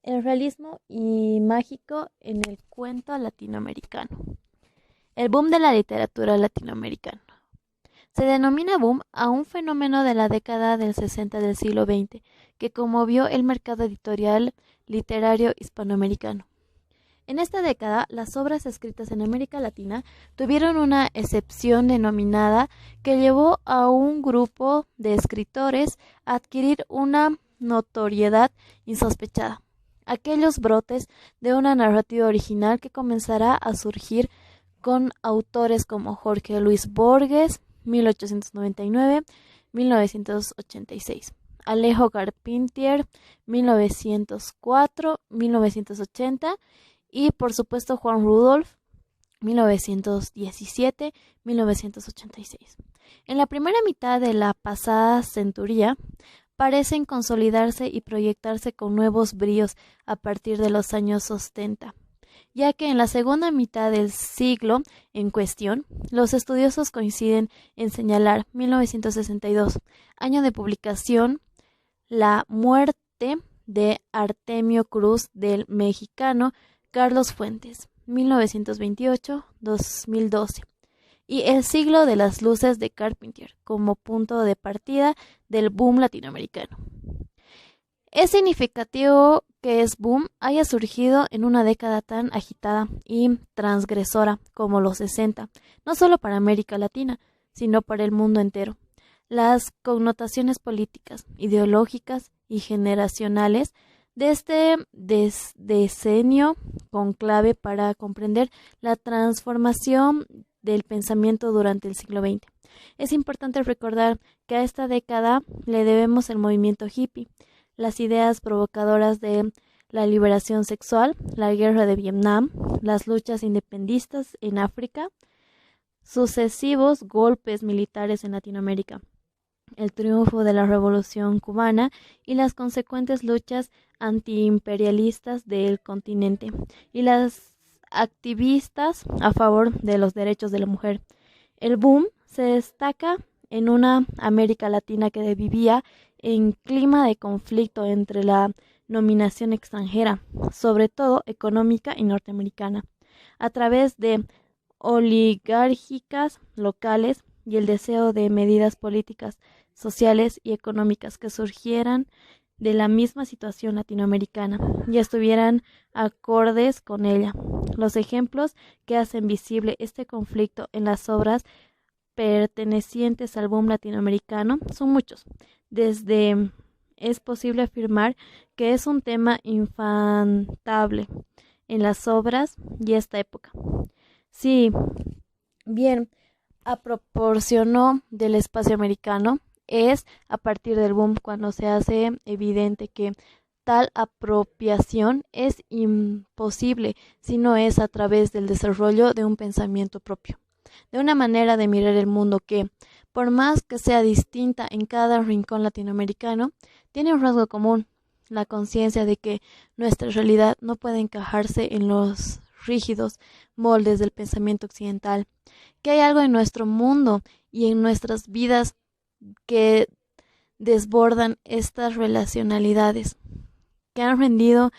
El realismo y mágico en el cuento latinoamericano. El boom de la literatura latinoamericana. Se denomina boom a un fenómeno de la década del 60 del siglo XX que conmovió el mercado editorial literario hispanoamericano. En esta década, las obras escritas en América Latina tuvieron una excepción denominada que llevó a un grupo de escritores a adquirir una notoriedad insospechada. Aquellos brotes de una narrativa original que comenzará a surgir con autores como Jorge Luis Borges, 1899-1986, Alejo Carpentier, 1904-1980, y por supuesto Juan Rudolph, 1917-1986. En la primera mitad de la pasada centuria, parecen consolidarse y proyectarse con nuevos bríos a partir de los años 70, ya que en la segunda mitad del siglo en cuestión, los estudiosos coinciden en señalar 1962, año de publicación, la muerte de Artemio Cruz del mexicano Carlos Fuentes, 1928-2012, y el siglo de las luces de Carpentier como punto de partida del boom latinoamericano. Es significativo que es boom haya surgido en una década tan agitada y transgresora como los 60, no solo para América Latina, sino para el mundo entero. Las connotaciones políticas, ideológicas y generacionales de este decenio con clave para comprender la transformación del pensamiento durante el siglo XX. Es importante recordar que a esta década le debemos el movimiento hippie, las ideas provocadoras de la liberación sexual, la guerra de Vietnam, las luchas independistas en África, sucesivos golpes militares en Latinoamérica, el triunfo de la Revolución cubana y las consecuentes luchas antiimperialistas del continente, y las activistas a favor de los derechos de la mujer. El boom se destaca en una América Latina que vivía en clima de conflicto entre la dominación extranjera, sobre todo económica y norteamericana, a través de oligárquicas locales y el deseo de medidas políticas, sociales y económicas que surgieran de la misma situación latinoamericana y estuvieran acordes con ella. Los ejemplos que hacen visible este conflicto en las obras pertenecientes al boom latinoamericano son muchos. Desde es posible afirmar que es un tema infantable en las obras y esta época. Si bien proporcionó del espacio americano, es a partir del boom cuando se hace evidente que tal apropiación es imposible si no es a través del desarrollo de un pensamiento propio, de una manera de mirar el mundo que, por más que sea distinta en cada rincón latinoamericano, tiene un rasgo común, la conciencia de que nuestra realidad no puede encajarse en los rígidos moldes del pensamiento occidental, que hay algo en nuestro mundo y en nuestras vidas que desbordan estas relacionalidades, que han rendido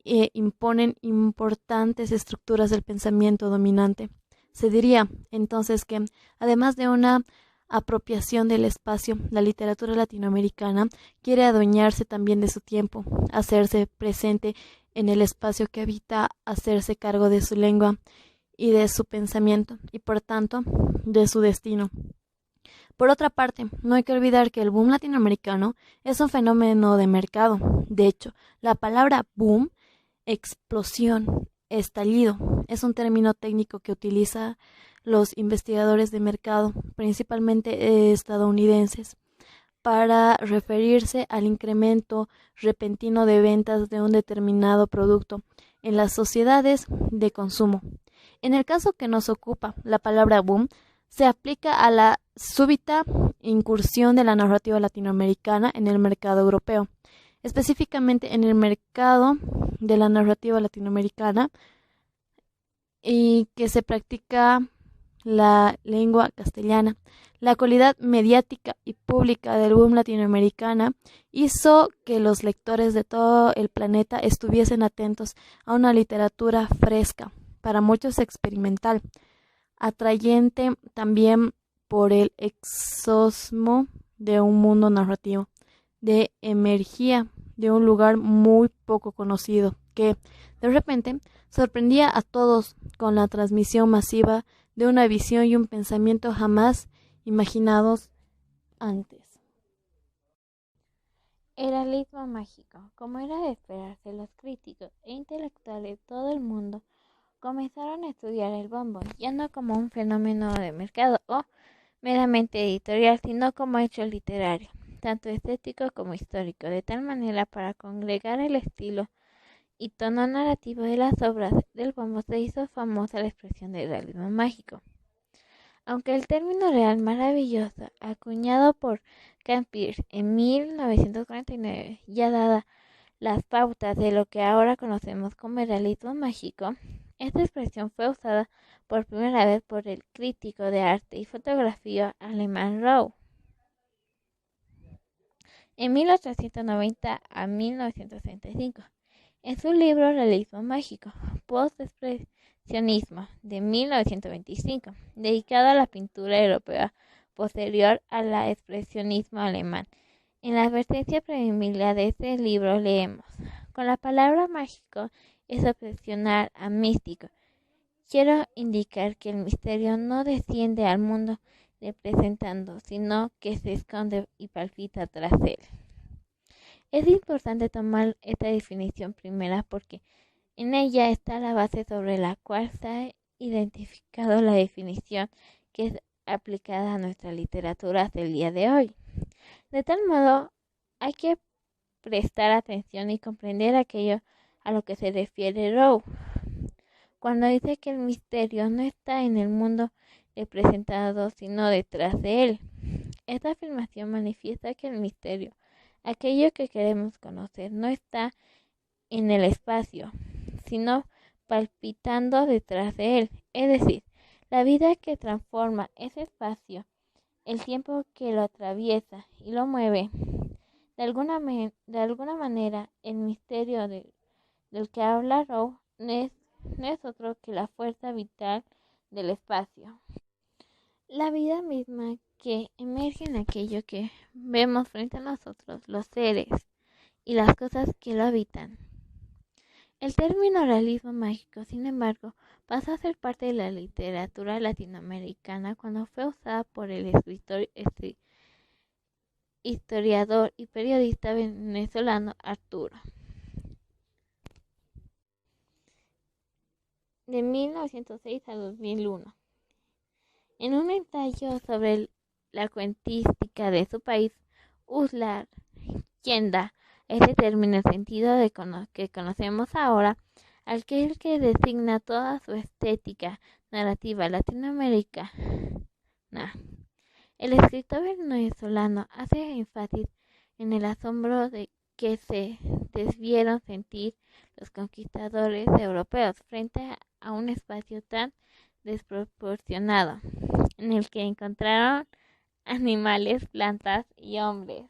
e imponen importantes estructuras del pensamiento dominante. Se diría entonces que, además de una apropiación del espacio, la literatura latinoamericana quiere adueñarse también de su tiempo, hacerse presente en el espacio que habita, hacerse cargo de su lengua y de su pensamiento, y por tanto, de su destino. Por otra parte, no hay que olvidar que el boom latinoamericano es un fenómeno de mercado. De hecho, la palabra boom, explosión, estallido, es un término técnico que utilizan los investigadores de mercado, principalmente estadounidenses, para referirse al incremento repentino de ventas de un determinado producto en las sociedades de consumo. En el caso que nos ocupa, la palabra boom se aplica a la súbita incursión de la narrativa latinoamericana en el mercado europeo, específicamente en el mercado de la narrativa latinoamericana, y que se practica la lengua castellana. La cualidad mediática y pública del boom latinoamericana hizo que los lectores de todo el planeta estuviesen atentos a una literatura fresca, para muchos experimental, atrayente también por el exosmo de un mundo narrativo, de emergía de un lugar muy poco conocido, que de repente sorprendía a todos con la transmisión masiva de una visión y un pensamiento jamás imaginados antes. El realismo mágico. Como era de esperarse, los críticos e intelectuales de todo el mundo comenzaron a estudiar el bombo, ya no como un fenómeno de mercado o meramente editorial, sino como hecho literario, tanto estético como histórico, de tal manera para congregar el estilo y tono narrativo de las obras del bombo se hizo famosa la expresión del realismo mágico. Aunque el término real maravilloso, acuñado por Campbell en 1949, ya dada las pautas de lo que ahora conocemos como el realismo mágico, esta expresión fue usada por primera vez por el crítico de arte y fotografía alemán Rau en 1890 a 1935. En su libro Realismo mágico, post-expresionismo de 1925, dedicado a la pintura europea posterior al expresionismo alemán. En la advertencia preliminar de este libro leemos: con la palabra mágico es opcional a místico. Quiero indicar que el misterio no desciende al mundo representando, sino que se esconde y palpita tras él. Es importante tomar esta definición primera porque en ella está la base sobre la cual se ha identificado la definición que es aplicada a nuestra literatura hasta el día de hoy. De tal modo, hay que prestar atención y comprender aquello a lo que se refiere Rowe cuando dice que el misterio no está en el mundo representado, sino detrás de él. Esta afirmación manifiesta que el misterio, aquello que queremos conocer, no está en el espacio, sino palpitando detrás de él. Es decir, la vida que transforma ese espacio, el tiempo que lo atraviesa y lo mueve. De alguna manera, el misterio del que habla Rowe no es otro que la fuerza vital del espacio. La vida misma que emerge en aquello que vemos frente a nosotros, los seres y las cosas que lo habitan. El término realismo mágico, sin embargo, pasó a ser parte de la literatura latinoamericana cuando fue usada por el escritor, historiador y periodista venezolano Arturo de 1906 a 2001. En un ensayo sobre la cuentística de su país, Uslar, quien da ese término el sentido que conocemos ahora, aquel que designa toda su estética narrativa latinoamericana. El escritor venezolano hace énfasis en el asombro de que se debieron sentir los conquistadores europeos frente a un espacio tan desproporcionado, en el que encontraron animales, plantas y hombres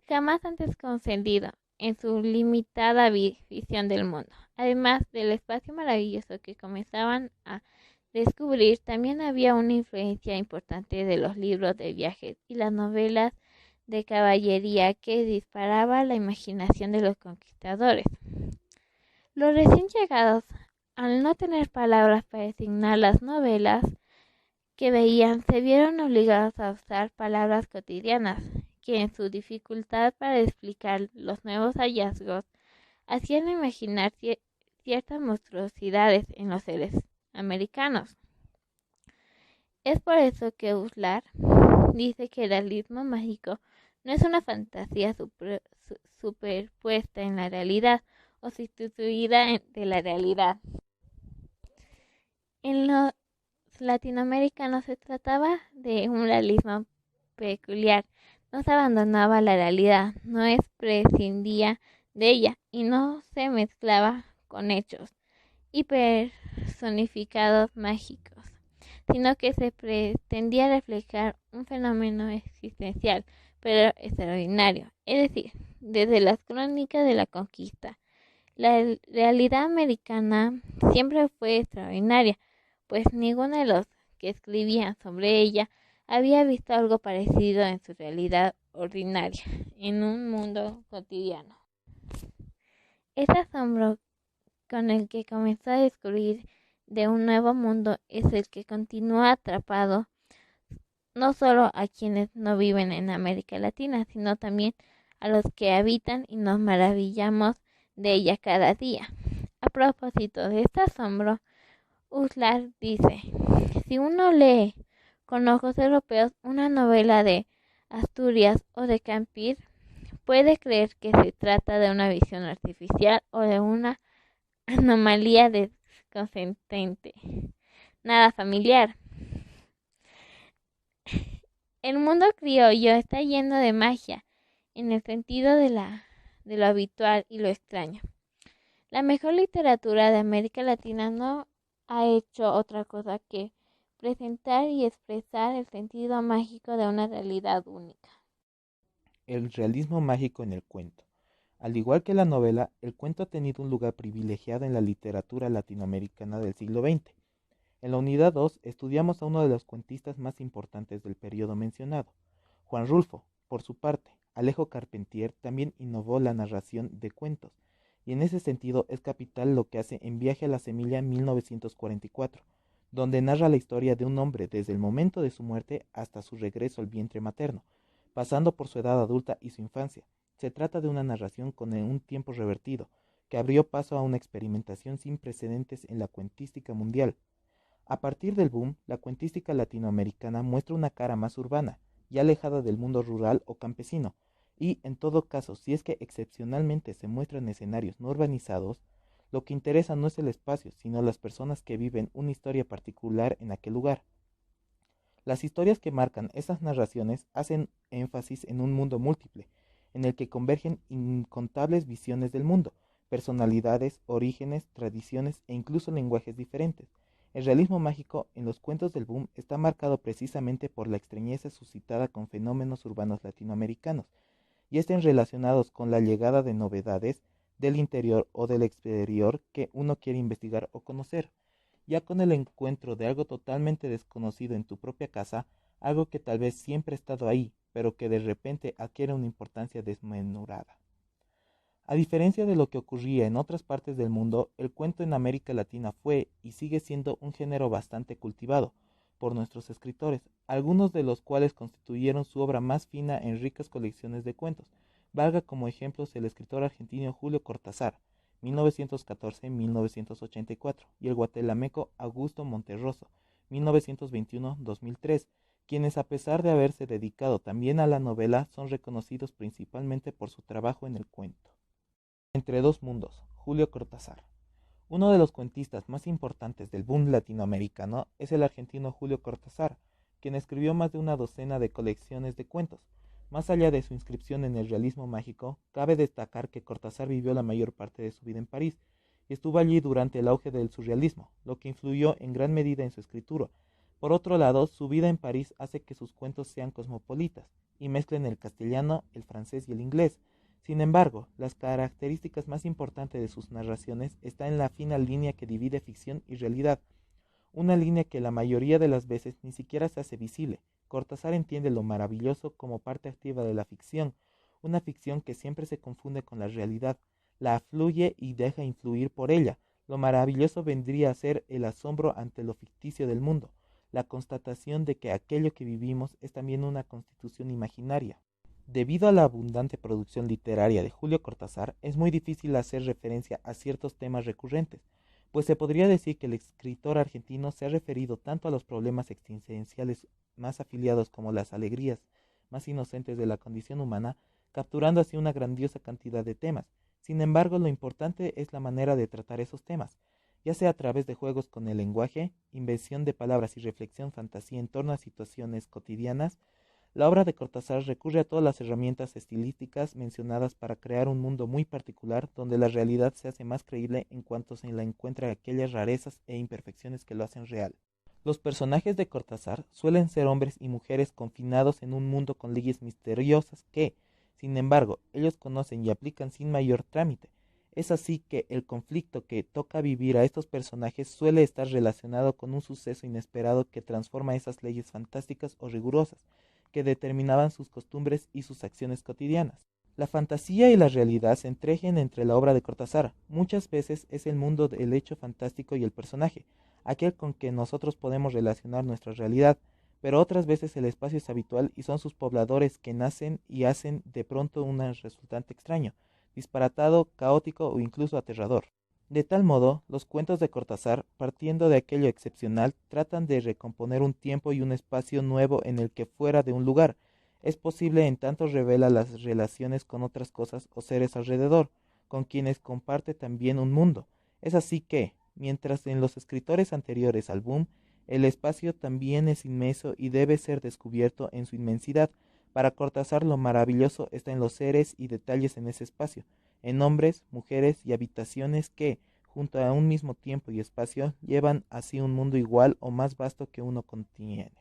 jamás antes concebido en su limitada visión del mundo. Además del espacio maravilloso que comenzaban a descubrir, también había una influencia importante de los libros de viajes y las novelas de caballería que disparaba la imaginación de los conquistadores. Los recién llegados, al no tener palabras para designar las novelas que veían, se vieron obligados a usar palabras cotidianas, que en su dificultad para explicar los nuevos hallazgos, hacían imaginar ciertas monstruosidades en los seres americanos. Es por eso que Uslar dice que el realismo mágico no es una fantasía superpuesta en la realidad o sustituida de la realidad. En los latinoamericanos se trataba de un realismo peculiar. No se abandonaba la realidad, no prescindía de ella y no se mezclaba con hechos y personificados mágicos, sino que se pretendía reflejar un fenómeno existencial, pero extraordinario, es decir, desde las crónicas de la conquista. La realidad americana siempre fue extraordinaria, pues ninguno de los que escribían sobre ella había visto algo parecido en su realidad ordinaria, en un mundo cotidiano. Ese asombro con el que comenzó a descubrir de un nuevo mundo es el que continúa atrapado no solo a quienes no viven en América Latina, sino también a los que habitan y nos maravillamos de ella cada día. A propósito de este asombro, Uslar dice, si uno lee con ojos europeos una novela de Asturias o de Campir, puede creer que se trata de una visión artificial o de una anomalía desconcertante, nada familiar. El mundo criollo está lleno de magia, en el sentido de lo habitual y lo extraño. La mejor literatura de América Latina no ha hecho otra cosa que presentar y expresar el sentido mágico de una realidad única. El realismo mágico en el cuento. Al igual que la novela, el cuento ha tenido un lugar privilegiado en la literatura latinoamericana del siglo XX. En la unidad 2 estudiamos a uno de los cuentistas más importantes del periodo mencionado, Juan Rulfo. Por su parte, Alejo Carpentier también innovó la narración de cuentos, y en ese sentido es capital lo que hace en Viaje a la Semilla 1944, donde narra la historia de un hombre desde el momento de su muerte hasta su regreso al vientre materno, pasando por su edad adulta y su infancia. Se trata de una narración con un tiempo revertido, que abrió paso a una experimentación sin precedentes en la cuentística mundial. A partir del boom, la cuentística latinoamericana muestra una cara más urbana, ya alejada del mundo rural o campesino, y, en todo caso, si es que excepcionalmente se muestran escenarios no urbanizados, lo que interesa no es el espacio, sino las personas que viven una historia particular en aquel lugar. Las historias que marcan esas narraciones hacen énfasis en un mundo múltiple, en el que convergen incontables visiones del mundo, personalidades, orígenes, tradiciones e incluso lenguajes diferentes. El realismo mágico en los cuentos del boom está marcado precisamente por la extrañeza suscitada con fenómenos urbanos latinoamericanos, y estén relacionados con la llegada de novedades del interior o del exterior que uno quiere investigar o conocer, ya con el encuentro de algo totalmente desconocido en tu propia casa, algo que tal vez siempre ha estado ahí, pero que de repente adquiere una importancia desmenurada. A diferencia de lo que ocurría en otras partes del mundo, el cuento en América Latina fue y sigue siendo un género bastante cultivado por nuestros escritores, algunos de los cuales constituyeron su obra más fina en ricas colecciones de cuentos. Valga como ejemplos el escritor argentino Julio Cortázar, 1914-1984, y el guatemalteco Augusto Monterroso, 1921-2003, quienes a pesar de haberse dedicado también a la novela son reconocidos principalmente por su trabajo en el cuento. Entre dos mundos, Julio Cortázar. Uno de los cuentistas más importantes del boom latinoamericano es el argentino Julio Cortázar, quien escribió más de una docena de colecciones de cuentos. Más allá de su inscripción en el realismo mágico, cabe destacar que Cortázar vivió la mayor parte de su vida en París y estuvo allí durante el auge del surrealismo, lo que influyó en gran medida en su escritura. Por otro lado, su vida en París hace que sus cuentos sean cosmopolitas y mezclen el castellano, el francés y el inglés. Sin embargo, las características más importantes de sus narraciones están en la fina línea que divide ficción y realidad, una línea que la mayoría de las veces ni siquiera se hace visible. Cortázar entiende lo maravilloso como parte activa de la ficción, una ficción que siempre se confunde con la realidad, la fluye y deja influir por ella. Lo maravilloso vendría a ser el asombro ante lo ficticio del mundo, la constatación de que aquello que vivimos es también una constitución imaginaria. Debido a la abundante producción literaria de Julio Cortázar, es muy difícil hacer referencia a ciertos temas recurrentes, pues se podría decir que el escritor argentino se ha referido tanto a los problemas existenciales más afiliados como las alegrías más inocentes de la condición humana, capturando así una grandiosa cantidad de temas. Sin embargo, lo importante es la manera de tratar esos temas, ya sea a través de juegos con el lenguaje, invención de palabras y reflexión fantasía en torno a situaciones cotidianas. La obra de Cortázar recurre a todas las herramientas estilísticas mencionadas para crear un mundo muy particular donde la realidad se hace más creíble en cuanto se la encuentra aquellas rarezas e imperfecciones que lo hacen real. Los personajes de Cortázar suelen ser hombres y mujeres confinados en un mundo con leyes misteriosas que, sin embargo, ellos conocen y aplican sin mayor trámite. Es así que el conflicto que toca vivir a estos personajes suele estar relacionado con un suceso inesperado que transforma esas leyes fantásticas o rigurosas, que determinaban sus costumbres y sus acciones cotidianas. La fantasía y la realidad se entrejen entre la obra de Cortázar. Muchas veces es el mundo del hecho fantástico y el personaje, aquel con que nosotros podemos relacionar nuestra realidad, pero otras veces el espacio es habitual y son sus pobladores que nacen y hacen de pronto un resultante extraño, disparatado, caótico o incluso aterrador. De tal modo, los cuentos de Cortázar, partiendo de aquello excepcional, tratan de recomponer un tiempo y un espacio nuevo en el que fuera de un lugar es posible en tanto revela las relaciones con otras cosas o seres alrededor, con quienes comparte también un mundo. Es así que, mientras en los escritores anteriores al boom, el espacio también es inmenso y debe ser descubierto en su inmensidad, para Cortázar lo maravilloso está en los seres y detalles en ese espacio, en hombres, mujeres y habitaciones que, junto a un mismo tiempo y espacio, llevan así un mundo igual o más vasto que uno contiene.